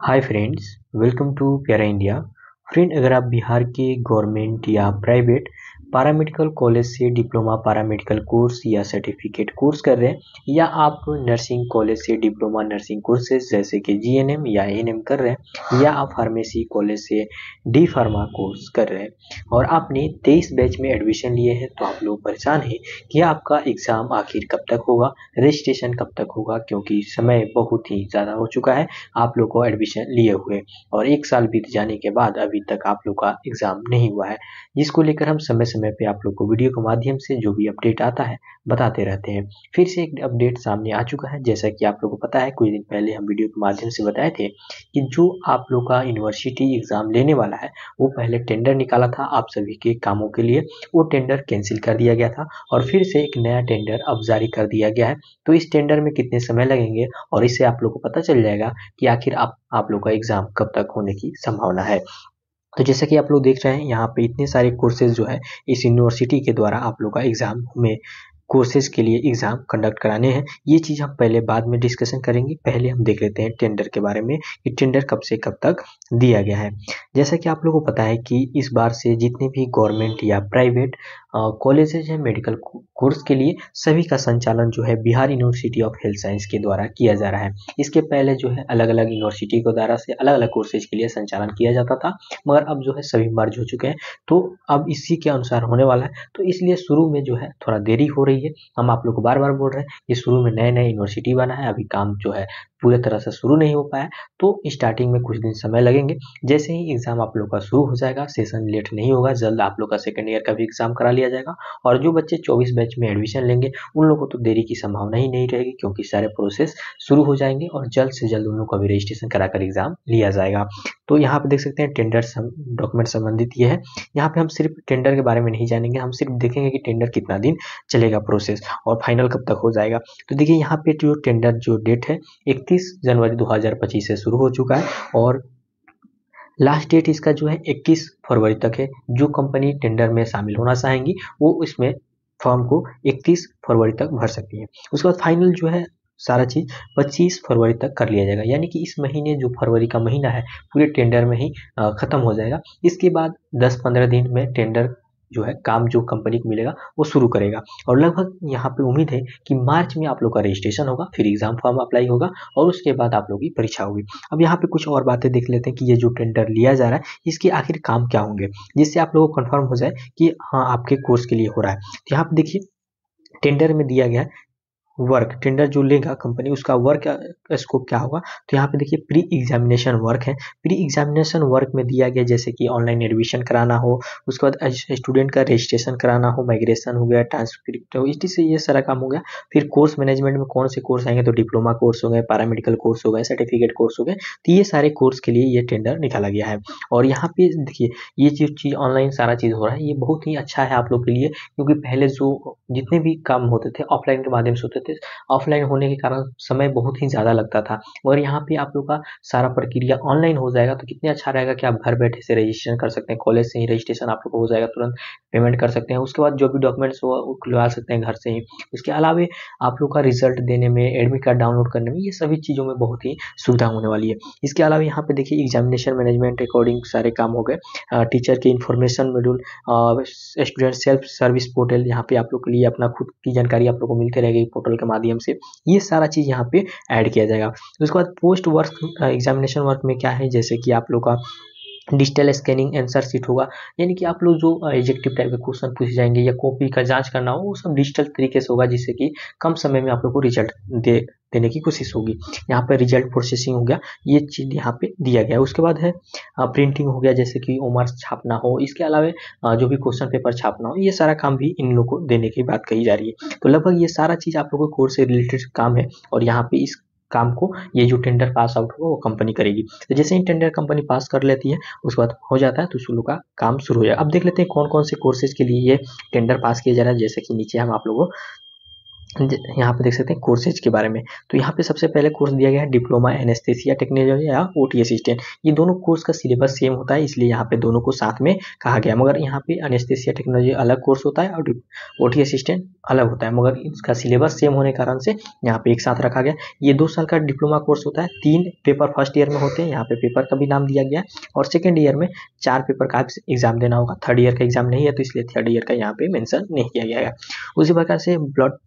Hi friends, welcome to प्यारा India. Friend, अगर आप बिहार के गवर्नमेंट या प्राइवेट पैरामेडिकल कॉलेज से डिप्लोमा पैरामेडिकल कोर्स या सर्टिफिकेट कोर्स कर रहे हैं, या आप नर्सिंग कॉलेज से डिप्लोमा नर्सिंग कोर्सेज जैसे कि जीएनएम या एएनएम कर रहे हैं, या आप फार्मेसी कॉलेज से डी फार्मा कोर्स कर रहे हैं और आपने 23 बैच में एडमिशन लिए हैं, तो आप लोग परेशान हैं कि आपका एग्ज़ाम आखिर कब तक होगा, रजिस्ट्रेशन कब तक होगा, क्योंकि समय बहुत ही ज़्यादा हो चुका है आप लोग को एडमिशन लिए हुए और 1 साल बीत जाने के बाद अभी तक आप लोग का एग्ज़ाम नहीं हुआ है, जिसको लेकर हम समय समय पे आप लोग को वीडियो के माध्यम से जो भी अपडेट आता है बताते रहते हैं। फिर से एक अपडेट सामने आ चुका है। जैसा कि आप लोग को पता है, कुछ दिन पहले हम वीडियो के माध्यम से बताए थे कि जो आप लोग का यूनिवर्सिटी एग्ज़ाम लेने वाला है, वो पहले टेंडर निकाला था आप सभी के कामों के लिए, वो टेंडर कैंसिल कर दिया गया था और फिर से एक नया टेंडर अब जारी कर दिया गया है। तो इस टेंडर में कितने समय लगेंगे और इससे आप लोग को पता चल जाएगा कि आखिर आप लोग का एग्ज़ाम कब तक होने की संभावना है। तो जैसा कि आप लोग देख रहे हैं, यहाँ पे इतने सारे कोर्सेज जो है इस यूनिवर्सिटी के द्वारा आप लोग का एग्ज़ाम में कोर्सेज के लिए एग्ज़ाम कंडक्ट कराने हैं। ये चीज़ हम पहले बाद में डिस्कशन करेंगे। पहले हम देख लेते हैं टेंडर के बारे में कि टेंडर कब से कब तक दिया गया है। जैसा कि आप लोगों को पता है कि इस बार से जितने भी गवर्नमेंट या प्राइवेट कॉलेजेज हैं मेडिकल कोर्स के लिए, सभी का संचालन जो है Bihar university of health science के द्वारा किया जा रहा है। इसके पहले जो है अलग अलग यूनिवर्सिटी के द्वारा से अलग अलग कोर्सेज के लिए संचालन किया जाता था, मगर अब जो है सभी मर्ज हो चुके हैं, तो अब इसी के अनुसार होने वाला है। तो इसलिए शुरू में जो है थोड़ा देरी हो रही है। हम आप लोग को बार बार बोल रहे हैं कि शुरू में नए नए यूनिवर्सिटी बना है, अभी काम जो है पूरे तरह से शुरू नहीं हो पाया, तो स्टार्टिंग में कुछ दिन समय लगेंगे। जैसे ही एग्ज़ाम आप लोग का शुरू हो जाएगा, सेशन लेट नहीं होगा, जल्द आप लोग का सेकेंड ईयर का भी एग्ज़ाम करा लिया जाएगा और जो बच्चे 24 बैच में एडमिशन लेंगे उन लोगों को तो देरी की संभावना ही नहीं रहेगी, क्योंकि सारे प्रोसेस शुरू हो जाएंगे और जल्द से जल्द उन लोगों का भी रजिस्ट्रेशन कराकर एग्ज़ाम लिया जाएगा। तो यहाँ पे देख सकते हैं टेंडर डॉक्यूमेंट संबंधित ये है। यहाँ पे हम सिर्फ टेंडर के बारे में नहीं जानेंगे, हम सिर्फ देखेंगे कि टेंडर कितना दिन चलेगा प्रोसेस और फाइनल कब तक हो जाएगा। तो देखिए, यहाँ पे जो टेंडर जो डेट है 31 जनवरी 2025 से शुरू हो चुका है और लास्ट डेट इसका जो है 21 फरवरी तक है। जो कंपनी टेंडर में शामिल होना चाहेंगी वो इसमें फॉर्म को 31 फरवरी तक भर सकती है। उसके बाद फाइनल जो है सारा चीज़ 25 फरवरी तक कर लिया जाएगा, यानी कि इस महीने जो फरवरी का महीना है पूरे टेंडर में ही ख़त्म हो जाएगा। इसके बाद 10-15 दिन में टेंडर जो है काम जो कंपनी को मिलेगा वो शुरू करेगा और लगभग यहाँ पे उम्मीद है कि मार्च में आप लोग का रजिस्ट्रेशन होगा, फिर एग्ज़ाम फॉर्म अप्लाई होगा और उसके बाद आप लोग की परीक्षा होगी। अब यहाँ पे कुछ और बातें देख लेते हैं कि ये जो टेंडर लिया जा रहा है इसके आखिर काम क्या होंगे, जिससे आप लोगों को कन्फर्म हो जाए कि हाँ आपके कोर्स के लिए हो रहा है। तो यहाँ पे देखिए, टेंडर में दिया गया है वर्क, टेंडर जो लेगा कंपनी उसका वर्क स्कोप क्या होगा। तो यहाँ पे देखिए प्री एग्जामिनेशन वर्क है। प्री एग्जामिनेशन वर्क में दिया गया जैसे कि ऑनलाइन एडमिशन कराना हो, उसके बाद स्टूडेंट का रजिस्ट्रेशन कराना हो, माइग्रेशन हो गया, ट्रांसक्रिप्ट हो, इसी से ये सारा काम हो गया। फिर कोर्स मैनेजमेंट में कौन से कोर्स आएंगे, तो डिप्लोमा कोर्स हो गए, पैरामेडिकल कोर्स हो गए, सर्टिफिकेट कोर्स हो गए। तो ये सारे कोर्स के लिए ये टेंडर निकाला गया है और यहाँ पे देखिए ये जो चीज़ ऑनलाइन सारा चीज़ हो रहा है ये बहुत ही अच्छा है आप लोग के लिए, क्योंकि पहले जो जितने भी काम होते थे ऑफलाइन के माध्यम से होते थे, ऑफलाइन होने के कारण समय बहुत ही ज़्यादा लगता था, और यहाँ पे आप लोग का सारा प्रक्रिया ऑनलाइन हो जाएगा। तो कितने अच्छा रहेगा कि आप घर बैठे से रजिस्ट्रेशन कर सकते हैं, कॉलेज से ही रजिस्ट्रेशन आप लोग को हो जाएगा, तुरंत पेमेंट कर सकते हैं, उसके बाद जो भी डॉक्यूमेंट्स हो वो खुलवा सकते हैं घर से ही। उसके अलावा आप लोग का रिजल्ट देने में, एडमिट कार्ड डाउनलोड करने में, ये सभी चीज़ों में बहुत ही सुविधा होने वाली है। इसके अलावा यहाँ पे देखिए एग्जामिनेशन मैनेजमेंट अकॉर्डिंग सारे काम हो गए, टीचर के information module, student self service portal, यहाँ पे आप लोग के लिए अपना खुद की जानकारी आप लोग को मिलती रहेगी पोर्टल के माध्यम से, ये सारा चीज़ यहाँ पे ऐड किया जाएगा। उसके बाद पोस्ट वर्क एग्जामिनेशन वर्क में क्या है, जैसे कि आप लोग का डिजिटल स्कैनिंग आंसर शीट होगा, यानी कि आप लोग जो एग्जेक्टिव टाइप के क्वेश्चन पूछे जाएंगे या कॉपी का जांच करना हो वो सब डिजिटल तरीके से होगा, जिससे कि कम समय में आप लोग को रिजल्ट देने की कोशिश होगी। यहाँ पे रिजल्ट प्रोसेसिंग हो गया, ये चीज़ यहाँ पे दिया गया है। उसके बाद है प्रिंटिंग हो गया, जैसे कि ओमार्स छापना हो, इसके अलावा जो भी क्वेश्चन पेपर छापना हो, ये सारा काम भी इन लोग को देने की बात कही जा रही है। तो लगभग ये सारा चीज़ आप लोगों को कोर्स से रिलेटेड काम है और यहाँ पे इस काम को ये जो टेंडर पास आउट होगा वो कंपनी करेगी। तो जैसे ही टेंडर कंपनी पास कर लेती है उसके बाद हो जाता है तो शुरू का काम शुरू हो जाएगा। अब देख लेते हैं कौन कौन से कोर्सेज के लिए ये टेंडर पास किया जा रहा है। जैसे कि नीचे हम आप लोगों को यहाँ पे देख सकते हैं कोर्सेज के बारे में। तो यहाँ पे सबसे पहले कोर्स दिया गया है डिप्लोमा एनेस्थेसिया टेक्नोलॉजी या ओटी असिस्टेंट। ये दोनों कोर्स का सिलेबस सेम होता है, इसलिए यहाँ पे दोनों को साथ में कहा गया। मगर यहाँ पे एनेस्थेसिया टेक्नोलॉजी अलग कोर्स होता है और ओटी असिस्टेंट अलग होता है, मगर इसका सिलेबस सेम होने के कारण से यहाँ पे एक साथ रखा गया। ये 2 साल का डिप्लोमा कोर्स होता है। 3 पेपर फर्स्ट ईयर में होते हैं, यहाँ पे पेपर का भी नाम दिया गया है। और सेकेंड ईयर में 4 पेपर का एग्जाम देना होगा। थर्ड ईयर का एग्जाम नहीं है, तो इसलिए थर्ड ईयर का यहाँ पे मेंशन नहीं किया गया है। उसी प्रकार से blood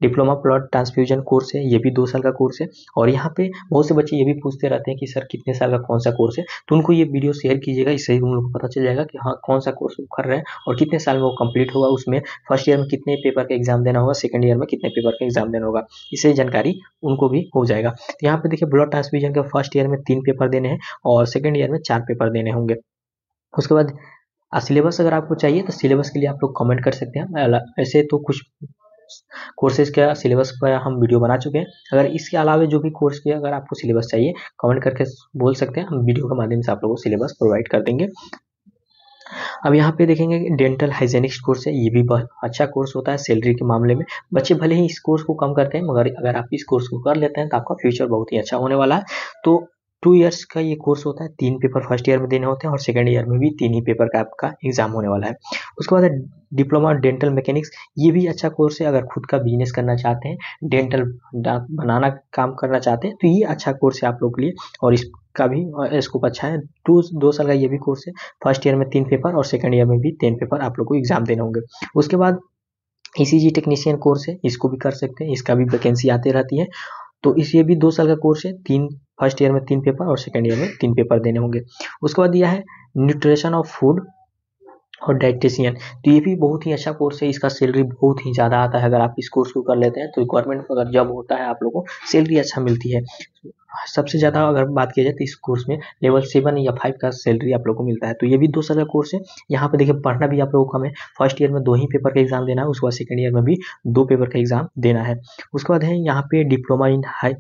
diploma blood transfusion course है, ये भी 2 साल का कोर्स है। और यहाँ पे बहुत से बच्चे ये भी पूछते रहते हैं कि सर कितने साल का कौन सा कोर्स है, तो उनको ये वीडियो शेयर कीजिएगा, इससे उन लोगों को पता चल जाएगा कि हाँ कौन सा कोर्स वो कर रहे हैं और कितने साल में वो कंप्लीट होगा। उसमें फर्स्ट ईयर में कितने पेपर का एग्जाम देना होगा, सेकंड ईयर में कितने पेपर का एग्जाम देना होगा, इससे जानकारी उनको भी हो जाएगा। तो यहाँ पे देखिए ब्लड ट्रांसफ्यूजन के फर्स्ट ईयर में 3 पेपर देने हैं और सेकंड ईयर में 4 पेपर देने होंगे। उसके बाद सिलेबस अगर आपको चाहिए तो सिलेबस के लिए आप लोग कमेंट कर सकते हैं। ऐसे तो कुछ कोर्सेज का सिलेबस पर हम वीडियो बना चुके हैं। अगर इसके अलावा जो भी कोर्स के अगर आपको सिलेबस चाहिए कमेंट करके बोल सकते हैं, हम वीडियो के माध्यम से आप लोगों को सिलेबस प्रोवाइड कर देंगे। अब यहाँ पे देखेंगे डेंटल हाइजेनिक्स कोर्स है, ये भी बहुत अच्छा कोर्स होता है। सैलरी के मामले में बच्चे भले ही इस कोर्स को कम करते हैं, मगर अगर आप इस कोर्स को कर लेते हैं तो आपका फ्यूचर बहुत ही अच्छा होने वाला है। तो 2 इयर्स का ये कोर्स होता है। 3 पेपर फर्स्ट ईयर में देने होते हैं और सेकंड ईयर में भी 3 ही पेपर का आपका एग्जाम होने वाला है। उसके बाद डिप्लोमा डेंटल मैकेनिक्स, ये भी अच्छा कोर्स है। अगर खुद का बिजनेस करना चाहते हैं, डेंटल बनाना काम करना चाहते हैं, तो ये अच्छा कोर्स है आप लोग के लिए और इसका भी स्कोप अच्छा है। 2 साल का ये भी कोर्स है। फर्स्ट ईयर में 3 पेपर और सेकंड ईयर में भी 3 पेपर आप लोग को एग्जाम देने होंगे। उसके बाद ईसीजी टेक्नीशियन कोर्स है, इसको भी कर सकते हैं, इसका भी वैकेंसी आती रहती है। तो इस ये भी 2 साल का कोर्स है। 3 फर्स्ट ईयर में 3 पेपर और सेकंड ईयर में 3 पेपर देने होंगे। उसके बाद दिया है न्यूट्रिशन ऑफ फूड और डाइटिशियन, तो ये भी बहुत ही अच्छा कोर्स है। इसका सैलरी बहुत ही ज़्यादा आता है। अगर आप इस कोर्स को कर लेते हैं तो गवर्नमेंट में अगर जॉब होता है आप लोगों को सैलरी अच्छा मिलती है। सबसे ज़्यादा अगर बात की जाए तो इस कोर्स में लेवल 7 या 5 का सैलरी आप लोगों को मिलता है। तो ये भी 2 साल का कोर्स है। यहाँ पे देखिए पढ़ना भी आप लोगों को कम है। फर्स्ट ईयर में 2 ही पेपर का एग्जाम देना है, उसके बाद सेकंड ईयर में भी 2 पेपर का एग्जाम देना है। उसके बाद है यहाँ पे diploma in high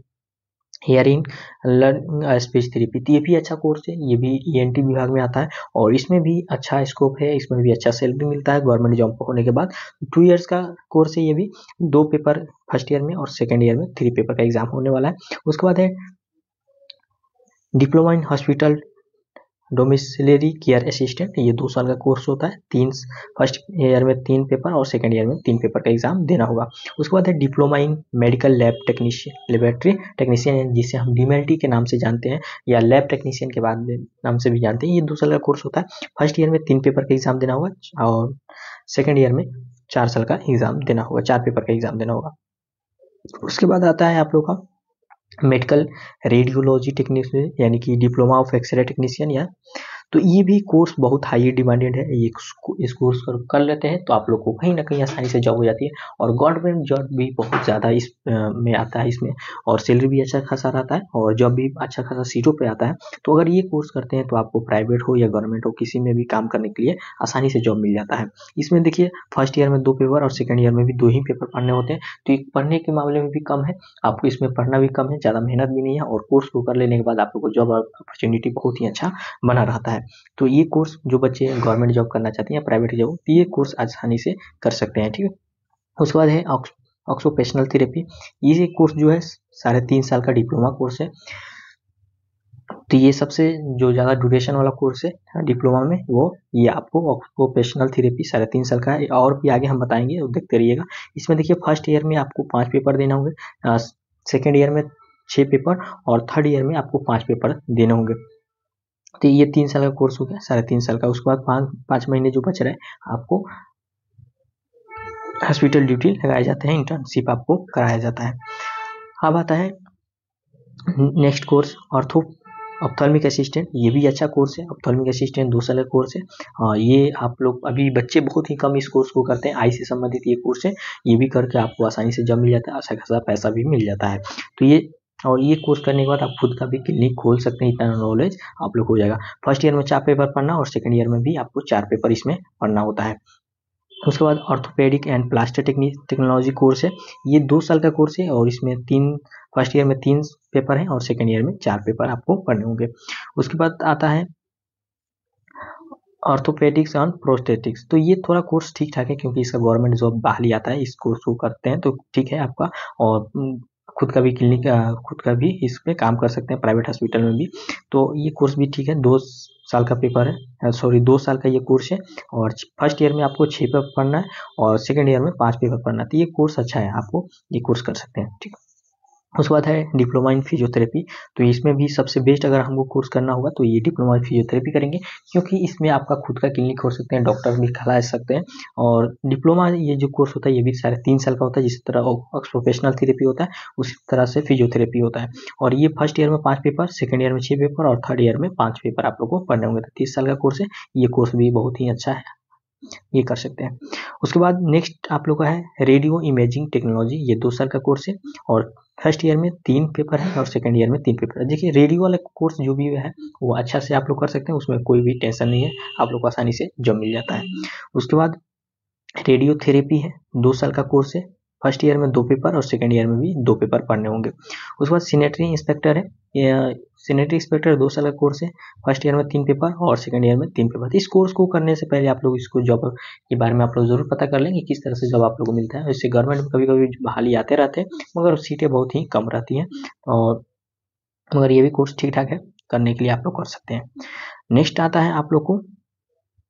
hearing learning speech therapy, तो ये भी अच्छा कोर्स है। ये भी ईएनटी विभाग में आता है और इसमें भी अच्छा स्कोप है, इसमें भी अच्छा सैलरी मिलता है गवर्नमेंट जॉब होने के बाद। 2 इयर्स का कोर्स है ये भी। 2 पेपर फर्स्ट ईयर में और सेकंड ईयर में 3 पेपर का एग्जाम होने वाला है। उसके बाद है diploma in hospital domiciliary care assistant, ये 2 साल का कोर्स होता है। 3 फर्स्ट ईयर में 3 पेपर और सेकंड ईयर में 3 पेपर का एग्जाम देना होगा। उसके बाद है डिप्लोमा इन medical lab technician laboratory technician, जिसे हम डीएमएलटी के नाम से जानते हैं या लैब टेक्नीशियन के बाद नाम से भी जानते हैं। ये 2 साल का कोर्स होता है। फर्स्ट ईयर में 3 पेपर का एग्जाम देना होगा और सेकेंड ईयर में 4 साल का एग्जाम देना होगा, 4 पेपर का एग्जाम देना होगा। उसके बाद आता है आप लोग का मेडिकल रेडियोलॉजी टेक्नीशियन, यानी कि डिप्लोमा ऑफ एक्सरे टेक्नीशियन या, तो ये भी कोर्स बहुत हाई डिमांडेड है। ये इस कोर्स को कर लेते हैं तो आप लोग को कहीं ना कहीं आसानी से जॉब हो जाती है और गवर्नमेंट जॉब भी बहुत ज़्यादा इस में आता है इसमें, और सैलरी भी अच्छा खासा रहता है और जॉब भी अच्छा खासा सीटों पे आता है। तो अगर ये कोर्स करते हैं तो आपको प्राइवेट हो या गवर्नमेंट हो किसी में भी काम करने के लिए आसानी से जॉब मिल जाता है। इसमें देखिए फर्स्ट ईयर में 2 पेपर और सेकेंड ईयर में भी 2 ही पेपर पढ़ने होते हैं। तो ये पढ़ने के मामले में भी कम है, आपको इसमें पढ़ना भी कम है, ज़्यादा मेहनत भी नहीं है और कोर्स को कर लेने के बाद आप लोग को जॉब अपॉर्चुनिटी बहुत ही अच्छा बना रहता है। तो ये कोर्स जो बच्चे गवर्नमेंट जॉब करना चाहते हैं या प्राइवेट जॉब, तो ये कोर्स आसानी से कर सकते हैं, ठीक है। उसके बाद है ऑक्यूपेशनल थेरेपी, ये कोर्स जो है 3.5 साल का डिप्लोमा कोर्स है। तो ये सबसे जो ज़्यादा ड्यूरेशन वाला कोर्स है डिप्लोमा में, वो ये आपको ऑक्यूपेशनल थेरेपी 3.5 साल का है। और भी आगे हम बताएंगे, तो देखते रहिएगा। इसमें देखिए फर्स्ट ईयर में आपको 5 पेपर देना होंगे, सेकेंड ईयर में 6 पेपर और थर्ड ईयर में आपको 5 पेपर देने होंगे। तो ये 3 साल का कोर्स हो गया, 3.5 साल का। उसके बाद 5 महीने जो बच रहे हैं आपको हॉस्पिटल ड्यूटी लगाए जाते हैं, इंटर्नशिप आपको कराया जाता है। अब आता है नेक्स्ट कोर्स ऑप्थेल्मिक असिस्टेंट, ये भी अच्छा कोर्स है। ऑप्थेल्मिक असिस्टेंट 2 साल का कोर्स है। ये आप लोग अभी बच्चे बहुत ही कम इस कोर्स को करते हैं। आई से संबंधित ये कोर्स है, ये भी करके आपको आसानी से जॉब मिल जाता है, अच्छा खासा पैसा भी मिल जाता है। तो ये कोर्स करने के बाद आप खुद का भी क्लिनिक खोल सकते हैं, इतना नॉलेज आप लोग हो जाएगा। फर्स्ट ईयर में 4 पेपर पढ़ना और सेकंड ईयर में भी आपको 4 पेपर इसमें पढ़ना होता है। उसके बाद orthopaedic and plaster technology course है, ये 2 साल का कोर्स है और इसमें फर्स्ट ईयर में 3 पेपर हैं और सेकंड ईयर में 4 पेपर आपको पढ़ने होंगे। उसके बाद आता है ऑर्थोपेडिक्स एंड प्रोस्थेटिक्स। तो ये थोड़ा कोर्स ठीक ठाक है क्योंकि इसका गवर्नमेंट जॉब बहाली आता है, इस कोर्स को करते हैं तो ठीक है आपका। और खुद का भी क्लिनिक, खुद का भी इस पे काम कर सकते हैं प्राइवेट हॉस्पिटल में भी। तो ये कोर्स भी ठीक है, 2 साल का पेपर है, सॉरी 2 साल का ये कोर्स है। और फर्स्ट ईयर में आपको 6 पेपर पढ़ना है और सेकेंड ईयर में 5 पेपर पढ़ना है। तो ये कोर्स अच्छा है, आपको ये कोर्स कर सकते हैं, ठीक है। उसके बाद है डिप्लोमा इन फिजियोथेरेपी। तो इसमें भी सबसे बेस्ट अगर हमको कोर्स करना होगा तो ये डिप्लोमा इन फिजियोथेरेपी करेंगे, क्योंकि इसमें आपका खुद का क्लिनिक खोल सकते हैं, डॉक्टर भी खिला सकते हैं। और डिप्लोमा ये जो कोर्स होता है ये भी साढ़े 3 साल का होता है, जिस तरह ऑक्यूपेशनल थेरेपी होता है उसी तरह से फिजियोथेरेपी होता है। और ये फर्स्ट ईयर में 5 पेपर, सेकेंड ईयर में 6 पेपर और थर्ड ईयर में 5 पेपर आप लोग को पढ़ने होंगे। तो 30 साल का कोर्स है, ये कोर्स भी बहुत ही अच्छा है, ये कर सकते हैं। उसके बाद नेक्स्ट आप लोग का है रेडियो इमेजिंग टेक्नोलॉजी, ये 2 साल का कोर्स है। और फर्स्ट ईयर में 3 पेपर है और सेकेंड ईयर में 3 पेपर है। देखिए रेडियो वाला कोर्स जो भी है वो अच्छा से आप लोग कर सकते हैं, उसमें कोई भी टेंशन नहीं है, आप लोग को आसानी से जॉब मिल जाता है। उसके बाद रेडियो थेरेपी है, 2 साल का कोर्स है। फर्स्ट ईयर में 2 पेपर और सेकेंड ईयर में भी 2 पेपर पढ़ने होंगे। उसके बाद सिनेटरी इंस्पेक्टर है, सिनेटरी इंस्पेक्टर 2 साल का कोर्स है। फर्स्ट ईयर में 3 पेपर और सेकेंड ईयर में 3 पेपर। इस कोर्स को करने से पहले आप लोग इसको जॉब के बारे में आप लोग जरूर पता कर लेंगे, किस तरह से जॉब आप लोग को मिलता है। इससे गवर्नमेंट में कभी कभी बहाली आते रहते हैं मगर सीटें बहुत ही कम रहती हैं, और मगर ये भी कोर्स ठीक ठाक है, करने के लिए आप लोग कर सकते हैं। नेक्स्ट आता है आप लोग को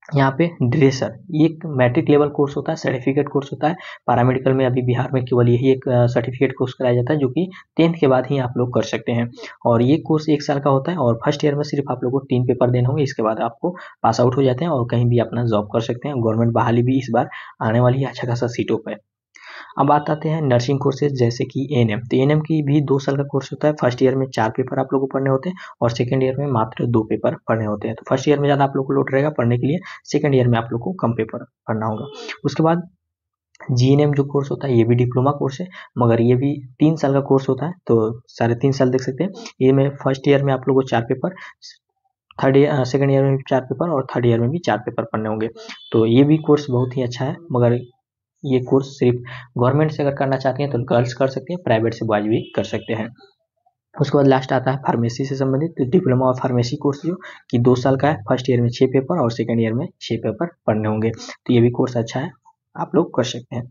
यहाँ पे ड्रेसर, ये एक मैट्रिक लेवल कोर्स होता है, सर्टिफिकेट कोर्स होता है। पैरामेडिकल में अभी बिहार में केवल यही एक सर्टिफिकेट कोर्स कराया जाता है, जो कि 10th के बाद ही आप लोग कर सकते हैं। और ये कोर्स 1 साल का होता है और फर्स्ट ईयर में सिर्फ आप लोग को 3 पेपर देने होंगे, इसके बाद आपको पास आउट हो जाते हैं और कहीं भी अपना जॉब कर सकते हैं। गवर्नमेंट बहाली भी इस बार आने वाली है अच्छा खासा सीटों पर। अब बात आते हैं नर्सिंग कोर्सेज जैसे कि एएनएम। तो एएनएम की भी 2 साल का कोर्स होता है। फर्स्ट ईयर में 4 पेपर आप लोगों को पढ़ने होते हैं और सेकंड ईयर में मात्र 2 पेपर पढ़ने होते हैं। तो फर्स्ट ईयर में ज़्यादा आप लोग को लोड रहेगा पढ़ने के लिए, सेकंड ईयर में आप लोग को कम पेपर पढ़ना होगा। उसके बाद जीएनएम जो कोर्स होता है ये भी डिप्लोमा कोर्स है, मगर ये भी 3 साल का कोर्स होता है, तो 3.5 साल देख सकते हैं। ये में फर्स्ट ईयर में आप लोग को 4 पेपर, सेकंड ईयर में भी 4 पेपर और थर्ड ईयर में भी 4 पेपर पढ़ने होंगे। तो ये भी कोर्स बहुत ही अच्छा है, मगर ये कोर्स सिर्फ गवर्नमेंट से अगर करना चाहते हैं तो गर्ल्स कर सकते हैं, प्राइवेट से बॉयज भी कर सकते हैं। उसके बाद लास्ट आता है फार्मेसी से संबंधित, तो डिप्लोमा और फार्मेसी कोर्स जो कि 2 साल का है। फर्स्ट ईयर में 6 पेपर और सेकंड ईयर में 6 पेपर पढ़ने होंगे। तो ये भी कोर्स अच्छा है, आप लोग कर सकते हैं।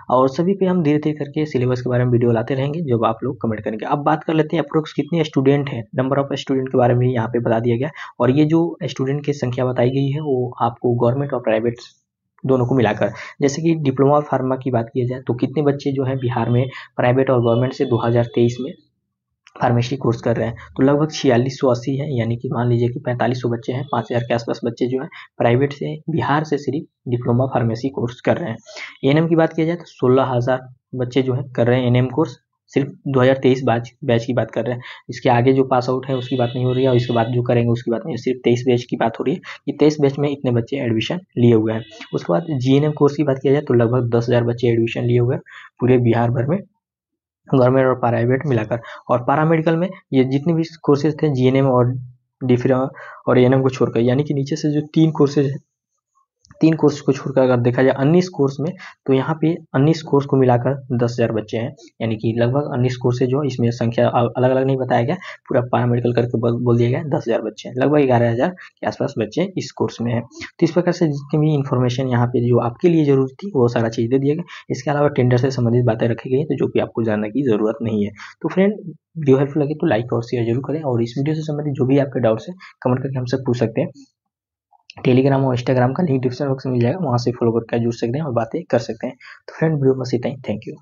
और सभी पे हम धीरे धीरे करके सिलेबस के बारे में वीडियो लाते रहेंगे, जो आप लोग कमेंट करेंगे। अब बात कर लेते हैं अप्रोक्स कितने स्टूडेंट हैं, नंबर ऑफ स्टूडेंट के बारे में यहाँ पे बता दिया गया। और ये जो स्टूडेंट की संख्या बताई गई है वो आपको गवर्नमेंट और प्राइवेट दोनों को मिलाकर, जैसे कि डिप्लोमा फार्मा की बात की जाए तो कितने बच्चे जो है बिहार में प्राइवेट और गवर्नमेंट से 2023 में फार्मेसी कोर्स कर रहे हैं, तो लगभग 4680 है, यानी कि मान लीजिए कि 4500 बच्चे हैं, 5000 के आसपास बच्चे जो है प्राइवेट से बिहार से सिर्फ डिप्लोमा फार्मेसी कोर्स कर रहे हैं। एएनएम की बात की जाए तो 16000 बच्चे जो है कर रहे हैं एएनएम कोर्स, सिर्फ 2023 बैच की बात कर रहे हैं। इसके आगे जो पास आउट है उसकी बात नहीं हो रही है और इसके बाद जो करेंगे उसकी बात नहीं है, सिर्फ 23 बैच की बात हो रही है कि 23 बैच में इतने बच्चे एडमिशन लिए हुए हैं। उसके बाद जीएनएम कोर्स की बात किया जाए तो लगभग 10,000 बच्चे एडमिशन लिए हुए हैं पूरे बिहार भर में, गवर्नमेंट और प्राइवेट मिलाकर। और पैरामेडिकल में ये जितने भी कोर्सेज थे जीएनएम और डिफरा और एएनएम को छोड़कर, यानी कि नीचे से जो 3 कोर्सेज, 3 कोर्स को छोड़कर अगर देखा जाए 19 कोर्स में, तो यहाँ पे 19 कोर्स को मिलाकर 10,000 बच्चे हैं, यानी कि लगभग 19 कोर्सेज जो इसमें संख्या अलग अलग नहीं बताया गया, पूरा पैरामेडिकल करके बोल दिया गया 10,000 बच्चे हैं, लगभग 11,000 के आसपास बच्चे इस कोर्स में है। तो इस प्रकार से जितनी भी इन्फॉर्मेशन यहाँ पे जो आपके लिए जरूरी थी वो सारा चीज़ दे दिया गया। इसके अलावा टेंडर से संबंधित बातें रखी गई तो जो कि आपको जानने की जरूरत नहीं है। तो फ्रेंड वीडियो हेल्पफुल लगे तो लाइक और शेयर जरूर करें, और इस वीडियो से संबंधित जो भी आपके डाउट्स है कमेंट करके हमसे पूछ सकते हैं। टेलीग्राम और इंस्टाग्राम का लिंक डिस्क्रिप्शन बॉक्स में मिल जाएगा, वहाँ से फॉलो करके जुड़ सकते हैं और बातें कर सकते हैं। तो फ्रेंड वीडियो बस इतना ही, थैंक यू।